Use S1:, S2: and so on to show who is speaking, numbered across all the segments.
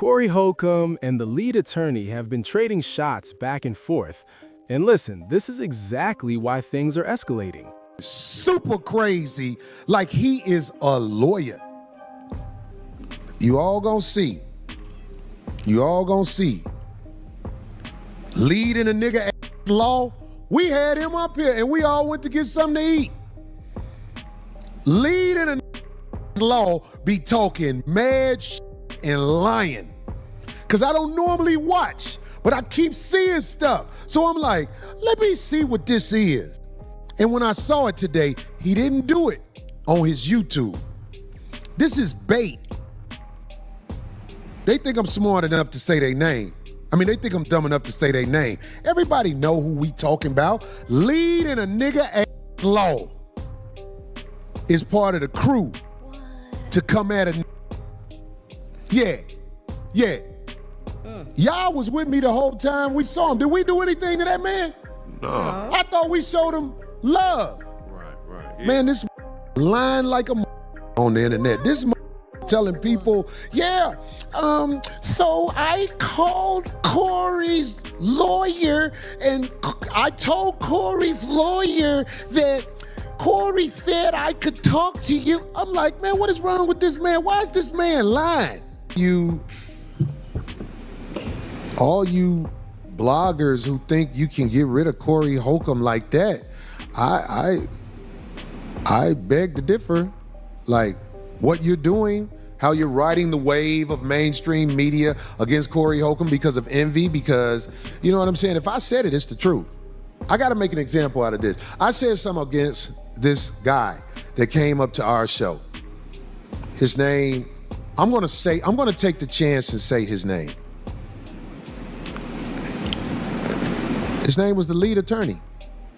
S1: Corey Holcomb and the lead attorney have been trading shots back and forth. And listen, this is exactly why things are escalating.
S2: Super crazy, like he is a lawyer. You all gonna see. You all gonna see. Leading a nigga law, we had him up here and we all went to get something to eat. Leading a law be talking mad and lying. Cause I don't normally watch, but I keep seeing stuff. So I'm like, let me see what this is. And when I saw it today, he didn't do it on his YouTube. This is bait. They think I'm smart enough to say their name. I mean, they think I'm dumb enough to say their name. Everybody know who we talking about. Lead in a nigga law is part of the crew to come at a Yeah. Y'all was with me the whole time we saw him. Did we do anything to that man?
S3: No.
S2: I thought we showed him love.
S3: Right. Yeah.
S2: Man, this lying like a on the internet. This telling people, yeah, so I called Corey's lawyer and I told Corey's lawyer that Corey said I could talk to you. I'm like, man, what is wrong with this man? Why is this man lying? All you bloggers who think you can get rid of Corey Holcomb like that, I beg to differ. Like, what you're doing, how you're riding the wave of mainstream media against Corey Holcomb because of envy, because, you know what I'm saying? If I said it, it's the truth. I gotta make an example out of this. I said something against this guy that came up to our show. His name, I'm gonna take the chance and say his name. His name was the lead attorney.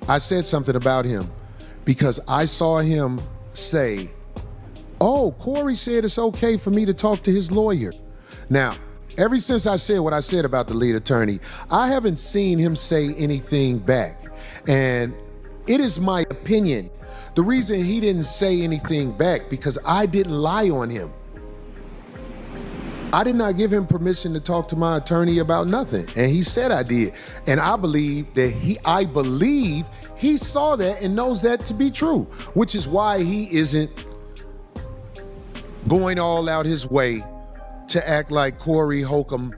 S2: I said something about him because I saw him say, oh, Corey said it's okay for me to talk to his lawyer. Now, ever since I said what I said about the lead attorney, I haven't seen him say anything back. And it is my opinion, the reason he didn't say anything back because I didn't lie on him. I did not give him permission to talk to my attorney about nothing. And he said I did. And I believe he saw that and knows that to be true, which is why he isn't going all out his way to act like Corey Holcomb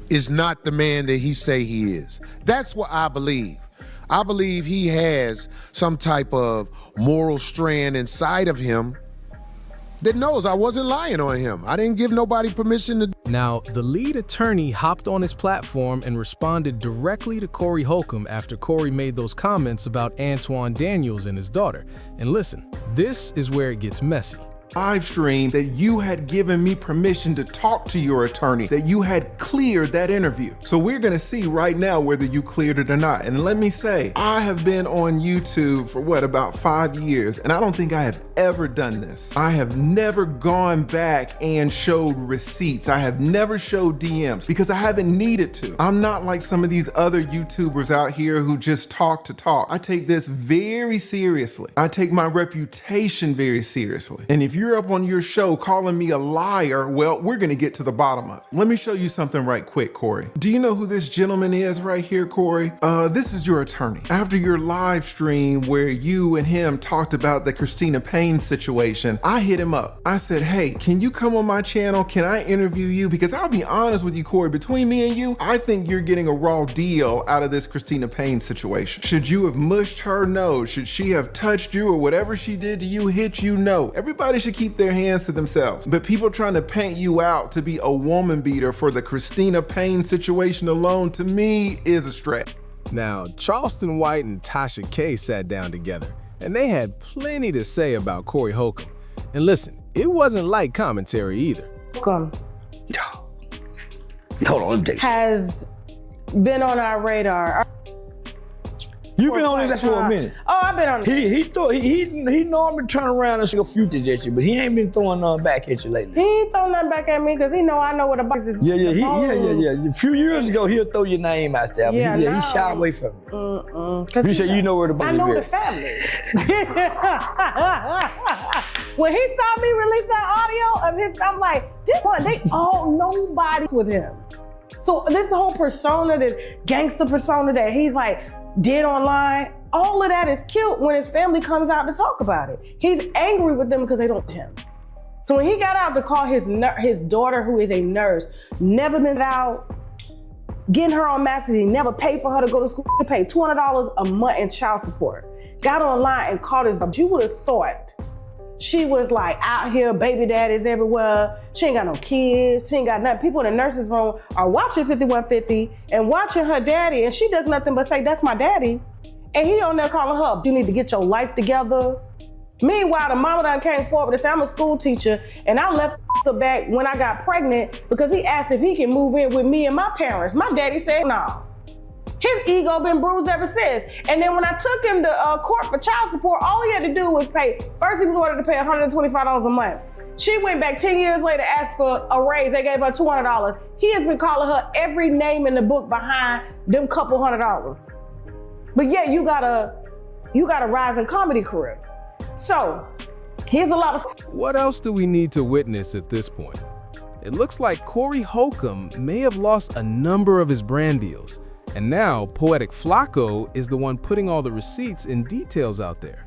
S2: is not the man that he say he is. That's what I believe. I believe he has some type of moral strand inside of him that knows I wasn't lying on him. I didn't give nobody permission to.
S1: Now, the lead attorney hopped on his platform and responded directly to Corey Holcomb after Corey made those comments about Antoine Daniels and his daughter. And listen, this is where it gets messy.
S3: Live stream that you had given me permission to talk to your attorney, that you had cleared that interview. So we're gonna see right now whether you cleared it or not. And let me say, I have been on YouTube for about 5 years, and I don't think I have ever done this. I have never gone back and showed receipts. I have never showed DMs because I haven't needed to. I'm not like some of these other YouTubers out here who just talk to talk. I take this very seriously. I take my reputation very seriously. And if you're up on your show calling me a liar, well, we're gonna get to the bottom of it. Let me show you something right quick, Corey. Do you know who this gentleman is right here, Corey? This is your attorney. After your live stream where you and him talked about the Christina Payne situation, I hit him up. I said, hey, can you come on my channel? Can I interview you? Because I'll be honest with you, Corey, between me and you, I think you're getting a raw deal out of this Christina Payne situation. Should you have mushed her? No. Should she have touched you or whatever she did to you hit you? No. Everybody should keep their hands to themselves. But people trying to paint you out to be a woman beater for the Christina Payne situation alone, to me, is a stretch.
S1: Now, Charleston White and Tasha K sat down together, and they had plenty to say about Corey Holcomb. And listen, it wasn't light commentary either.
S4: Holcomb
S5: Hold on, let me take
S4: has been on our radar.
S5: You've been on this for a minute.
S4: Oh, I've been on it.
S5: He normally turn around and say a few things at you, but he ain't been throwing none back at you lately.
S4: He ain't throwing nothing back at me because he know I know what the box is.
S5: Yeah. A few years ago, he'll throw your name out there, but he shied away from it. You say you know where the box is.
S4: I know the family. When he saw me release that audio of his, I'm like, this one, nobody's with him. So this whole persona, this gangster persona that he's like did online, all of that is killed when his family comes out to talk about it. He's angry with them because they don't him. So when he got out to call his daughter, who is a nurse, never been out, getting her on masses, he never paid for her to go to school, he paid $200 a month in child support. Got online and called his, you would have thought she was like out here, baby daddies everywhere. She ain't got no kids, she ain't got nothing. People in the nurse's room are watching 5150 and watching her daddy, and she does nothing but say, that's my daddy. And he on there calling her, you need to get your life together. Meanwhile, the mama done came forward and said, I'm a school teacher, and I left the back when I got pregnant because he asked if he can move in with me and my parents. My daddy said no. His ego been bruised ever since. And then when I took him to court for child support, all he had to do was pay. First, he was ordered to pay $125 a month. She went back 10 years later, asked for a raise. They gave her $200. He has been calling her every name in the book behind them couple $100. But yeah, you got a rising comedy career. So here's a lot of.
S1: What else do we need to witness at this point? It looks like Corey Holcomb may have lost a number of his brand deals. And now, Poetic Flacco is the one putting all the receipts and details out there.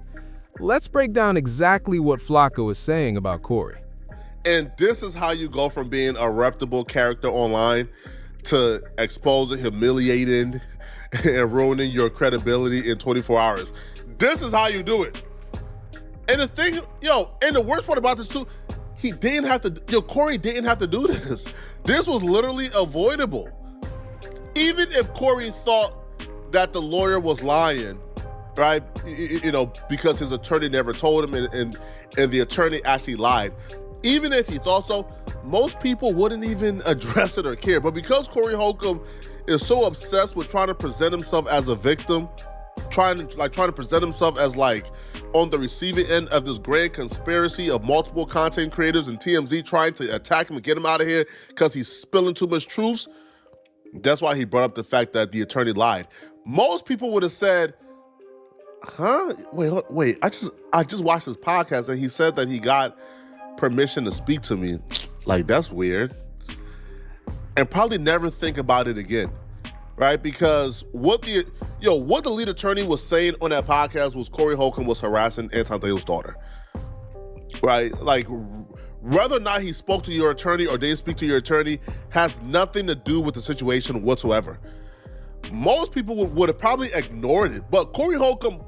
S1: Let's break down exactly what Flacco is saying about Corey.
S6: And this is how you go from being a reputable character online to exposing, humiliating, and ruining your credibility in 24 hours. This is how you do it. And the thing, and the worst part about this too, Corey didn't have to do this. This was literally avoidable. Even if Corey thought that the lawyer was lying, right? Because his attorney never told him and the attorney actually lied. Even if he thought so, most people wouldn't even address it or care. But because Corey Holcomb is so obsessed with trying to present himself as a victim, trying to present himself as like on the receiving end of this grand conspiracy of multiple content creators and TMZ trying to attack him and get him out of here because he's spilling too much truths, that's why he brought up the fact that the attorney lied. Most people would have said, huh? Wait, I just watched his podcast and he said that he got permission to speak to me. Like, that's weird. And probably never think about it again, right? Because what the lead attorney was saying on that podcast was Corey Holcomb was harassing Anton Daniels' daughter, right? Like, whether or not he spoke to your attorney or didn't speak to your attorney has nothing to do with the situation whatsoever. Most people would have probably ignored it, but Corey Holcomb